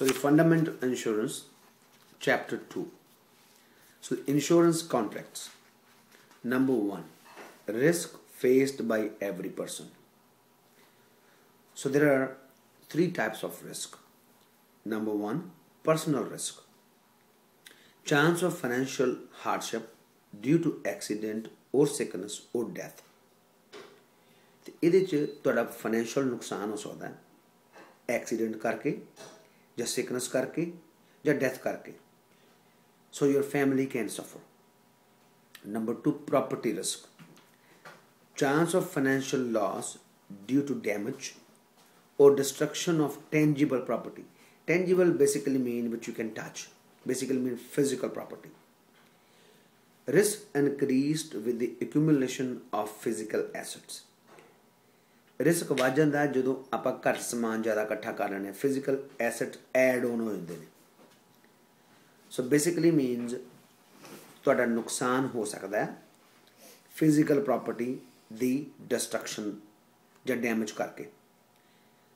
So the fundamental insurance, chapter 2. So insurance contracts. Number 1, risk faced by every person. So there are 3 types of risk. Number 1, personal risk. Chance of financial hardship due to accident or sickness or death. ਤੇ ਇਹਦੇ 'ਚ ਤੁਹਾਡਾ financial ਨੁਕਸਾਨ ਹੋ ਸਕਦਾ ਹੈ accident ਕਰਕੇ ਜਾਂ ਸਿਕਨੈਸ ਕਰਕੇ ਜਾਂ ਡੈਥ ਕਰਕੇ. So your family can suffer. Number 2, property risk. Chance of financial loss due to damage or destruction of tangible property. Tangible basically mean which you can touch. Basically mean physical property. Risk increased with the accumulation of physical assets. Risk ਵੱਧ ਜਾਂਦਾ ਜਦੋਂ ਆਪਾਂ ਘੱਟ ਸਮਾਨ ਜ਼ਿਆਦਾ ਇਕੱਠਾ ਕਰ ਲੈਂਦੇ ਹਾਂ. ਫਿਜ਼ੀਕਲ ਐਸਟ ਐਡ ਔਨ ਹੋ ਜਾਂਦੇ ਨੇ. ਸੋ ਬੇਸਿਕਲੀ ਮੀਨਸ ਤੁਹਾਡਾ ਨੁਕਸਾਨ ਹੋ ਸਕਦਾ ਹੈ ਫਿਜ਼ੀਕਲ ਪ੍ਰਾਪਰਟੀ ਦੀ ਡਿਸਟਰਕਸ਼ਨ ਜਾਂ ਡੈਮੇਜ ਕਰਕੇ.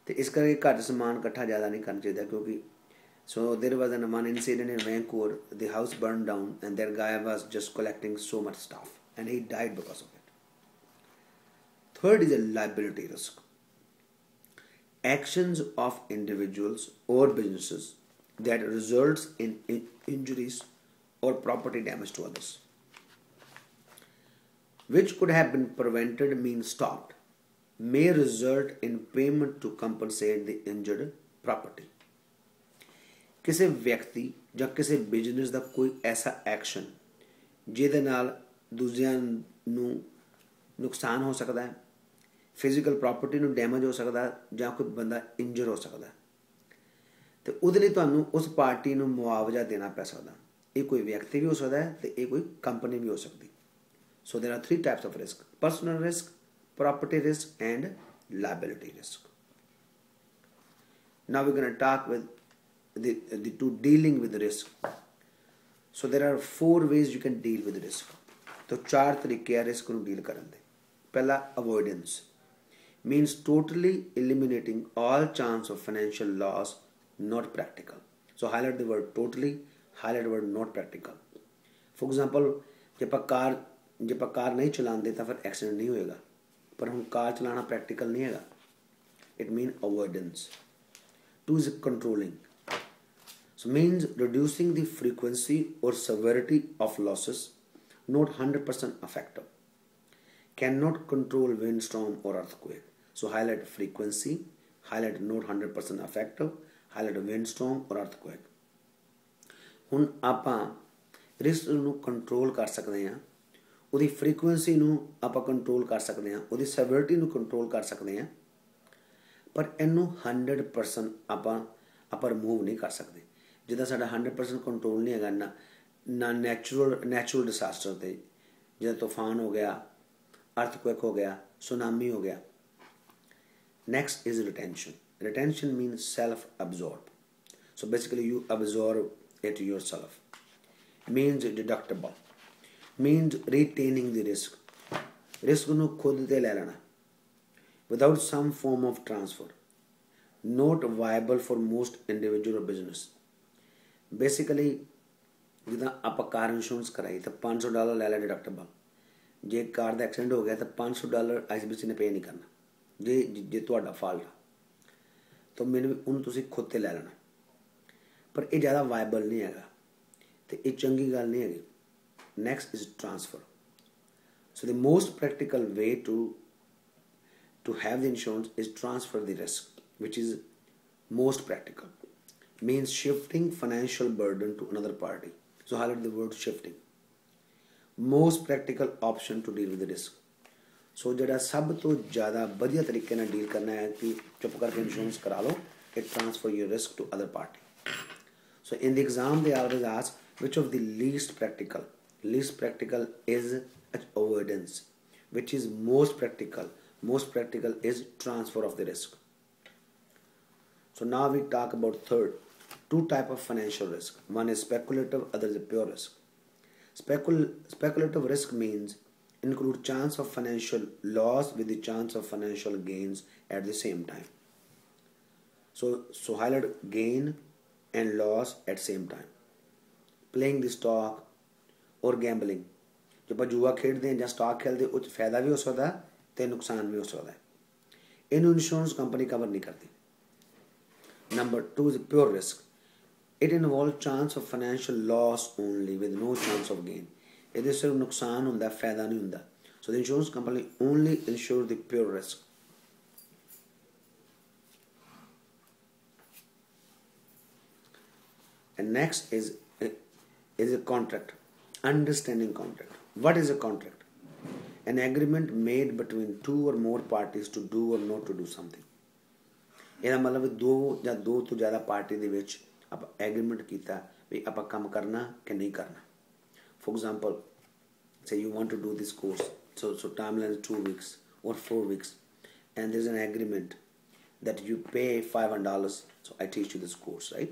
ਅਤੇ ਇਸ ਕਰਕੇ ਘੱਟ ਸਮਾਨ ਇਕੱਠਾ ਜ਼ਿਆਦਾ ਨਹੀਂ ਕਰਨਾ ਚਾਹੀਦਾ ਕਿਉਂਕਿ so there was an one incident in Vancouver the house burned down and that guy was just collecting so much stuff and he died because of it. Third is a liability risk. Actions of individuals or businesses that results in injuries or property damage to others, which could have been prevented means stopped, may result in payment to compensate the injured property. ਕਿਸੇ ਵਿਅਕਤੀ ਜਾਂ ਕਿਸੇ business ਦਾ ਕੋਈ ਐਸਾ action ਜਿਹਦੇ ਨਾਲ ਦੂਜਿਆਂ ਨੂੰ ਨੁਕਸਾਨ ਹੋ ਸਕਦਾ ਹੈ, ਫਿਜ਼ੀਕਲ ਪ੍ਰਾਪਰਟੀ ਨੂੰ ਡੈਮੇਜ ਹੋ ਸਕਦਾ ਜਾਂ ਕੋਈ ਬੰਦਾ ਇੰਜਰ ਹੋ ਸਕਦਾ ਅਤੇ ਉਹਦੇ ਲਈ ਤੁਹਾਨੂੰ ਉਸ ਪਾਰਟੀ ਨੂੰ ਮੁਆਵਜ਼ਾ ਦੇਣਾ ਪੈ ਸਕਦਾ. ਇਹ ਕੋਈ ਵਿਅਕਤੀ ਵੀ ਹੋ ਸਕਦਾ ਹੈ ਅਤੇ ਇਹ ਕੋਈ ਕੰਪਨੀ ਵੀ ਹੋ ਸਕਦੀ. ਸੋ ਦੇਰ R 3 types of risk: personal risk, property risk and liability risk. Now we're going to talk with the two dealing with risk. So there are 4 ways you can deal with risk. तो 4 तरीके हैं risk ਨੂੰ deal ਕਰਨ ਦੇ. ਪਹਿਲਾ avoidance means totally eliminating all chance of financial loss, not practical. So highlight the word totally, highlight the word not practical. For example, ਜੇ ਆਪਾਂ ਕਾਰ ਨਹੀਂ ਚਲਾਉਂਦੇ ਤਾਂ ਫਿਰ ਐਕਸੀਡੈਂਟ ਨਹੀਂ ਹੋਏਗਾ, ਪਰ ਹੁਣ ਕਾਰ ਚਲਾਉਣਾ ਪ੍ਰੈਕਟੀਕਲ ਨਹੀਂ ਹੈਗਾ. It means avoidance. 2 is controlling. So means reducing the frequency or severity of losses, not 100% effective. Cannot control windstorm or earthquake. So highlight frequency, highlight not 100% effective, highlight windstorm or earthquake. ਹੁਣ ਆਪਾਂ risk ਨੂੰ control ਕਰ ਸਕਦੇ ਹਾਂ, ਉਹਦੀ frequency ਨੂੰ ਆਪਾਂ control ਕਰ ਸਕਦੇ ਹਾਂ, ਉਹਦੀ ਸੈਵਰਿਟੀ ਨੂੰ ਕੰਟਰੋਲ ਕਰ ਸਕਦੇ ਹਾਂ, ਪਰ ਇਹਨੂੰ 100% ਆਪਾਂ ਰਿਮੂਵ ਨਹੀਂ ਕਰ ਸਕਦੇ. ਜਿੱਦਾਂ ਸਾਡਾ 100% ਕੰਟਰੋਲ ਨਹੀਂ ਹੈਗਾ ਨਾ ਨੈਚੁਰਲ ਡਿਸਾਸਟਰ 'ਤੇ, ਜਿੱਦਾਂ ਤੂਫਾਨ ਹੋ ਗਿਆ, ਅਰਥਕੁਏਕ ਹੋ ਗਿਆ, ਸੁਨਾਮੀ ਹੋ ਗਿਆ. Next is retention. Retention means self-absorb. So basically you absorb it yourself. Means deductible. Means retaining the risk. Risk ਨੂੰ ਖੁਦ ਤੇ ਲੈ ਲੈਣਾ. Without some form of transfer. Not viable for most individual or business. Basically ਜਿੱਦਾਂ ਆਪਾਂ ਕਾਰ insurance ਕਰਾਈ ਤਾਂ $500 ਲੈ ਲਿਆ ਡਿਡਕਟੇਬਲ. ਜੇ ਕਾਰ ਦਾ ਐਕਸੀਡੈਂਟ ਹੋ ਗਿਆ ਤਾਂ $500 ICBC ਨੇ ਪੇ ਨਹੀਂ ਕਰਨਾ ਜੇ ਤੁਹਾਡਾ ਫਾਲਟ ਆ, ਤਾਂ ਮੈਨੂੰ ਉਹਨੂੰ ਤੁਸੀਂ ਖੁਦ 'ਤੇ ਲੈ ਲੈਣਾ. ਪਰ ਇਹ ਜ਼ਿਆਦਾ ਵਾਇਬਲ ਨਹੀਂ ਹੈਗਾ ਅਤੇ ਇਹ ਚੰਗੀ ਗੱਲ ਨਹੀਂ ਹੈਗੀ. Next is transfer. So the most practical way to have the insurance is transfer the risk, which is most practical. Means shifting financial burden to another party. So highlight the word shifting. Most practical option to deal with the risk. So ਜਿਹੜਾ ਸਭ ਤੋਂ ਜ਼ਿਆਦਾ ਵਧੀਆ ਤਰੀਕੇ ਨਾਲ deal ਕਰਨਾ ਹੈ ਕਿ ਚੁੱਪ ਕਰਕੇ ਇੰਸ਼ੋਰੈਂਸ ਕਰਾ ਲਓ, it transfer your risk to other party. So in the exam they always ask which of the least practical. Least practical is avoidance. Which is most practical? Most practical is transfer of the risk. So now we talk about 2 type of financial risk. One is speculative, other is a pure risk. Speculative risk means include chance of financial loss with the chance of financial gains at the same time. So highlight gain and loss at same time. Playing the stock or gambling. जो ਆਪਾਂ ਜੂਆ ਖੇਡਦੇ ਹਾਂ ਜਾਂ stock ਖੇਡਦੇ ਉਹ 'ਚ ਫਾਇਦਾ ਵੀ ਹੋ ਸਕਦਾ ਤੇ ਨੁਕਸਾਨ ਵੀ ਹੋ ਸਕਦਾ ਹੈ। ਇਹਨੂੰ ਇੰਸ਼ੋਰੈਂਸ ਕੰਪਨੀ ਕਵਰ ਨਹੀਂ ਕਰਦੀ। Number 2 is pure risk. It involves chance of financial loss only with no chance of gain. ਇਹਦੇ ਸਿਰਫ ਨੁਕਸਾਨ ਹੁੰਦਾ, ਫਾਇਦਾ ਨਹੀਂ ਹੁੰਦਾ। So the insurance company only insures the pure risk. And next is a contract. Understanding contract. What is a contract? An agreement made between two or more parties to do or not to do something. ਇਹਦਾ ਮਤਲਬ ਦੋ ਤੋਂ ਜ਼ਿਆਦਾ party ਦੇ ਵਿੱਚ ਆਪਾਂ agreement ਕੀਤਾ ਵੀ ਆਪਾਂ ਕੰਮ ਕਰਨਾ ਕਿ ਨਹੀਂ ਕਰਨਾ। For example, say you want to do this course, so timeline is 2 weeks or 4 weeks, and there's an agreement that you pay $500, so I teach you this course, right?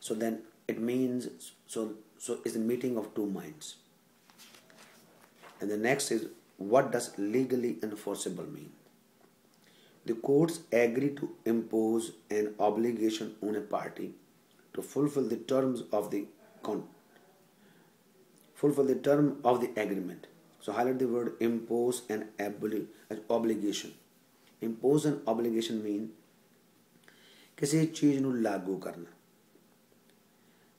So then it means so it's a meeting of two minds. And the next is, what does legally enforceable mean? The courts agree to impose an obligation on a party to fulfill the terms of the agreement. So highlight the word impose and obligation. Impose and obligation mean ਕਿਸੇ ਚੀਜ਼ ਨੂੰ ਲਾਗੂ ਕਰਨਾ।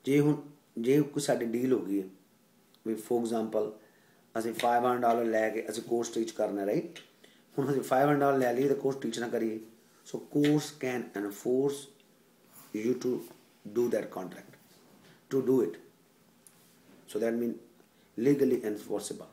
ਜੇ ਕੋਈ ਸਾਡੀ deal ਹੋ ਗਈ ਹੈ ਵੀ ਫੋਰ ਐਗਜ਼ਾਮਪਲ ਅਸੀਂ $500 ਲੈ ਕੇ ਅਸੀਂ ਕੋਰਸ ਟੀਚ ਕਰਨਾ, ਰਾਈਟ? ਹੁਣ ਅਸੀਂ $500 ਲੈ ਲਈਏ ਤੇ ਕੋਰਸ ਟੀਚ ਨਾ ਕਰੀਏ। So course can enforce you to do that contract, to do it. So that means legally enforceable.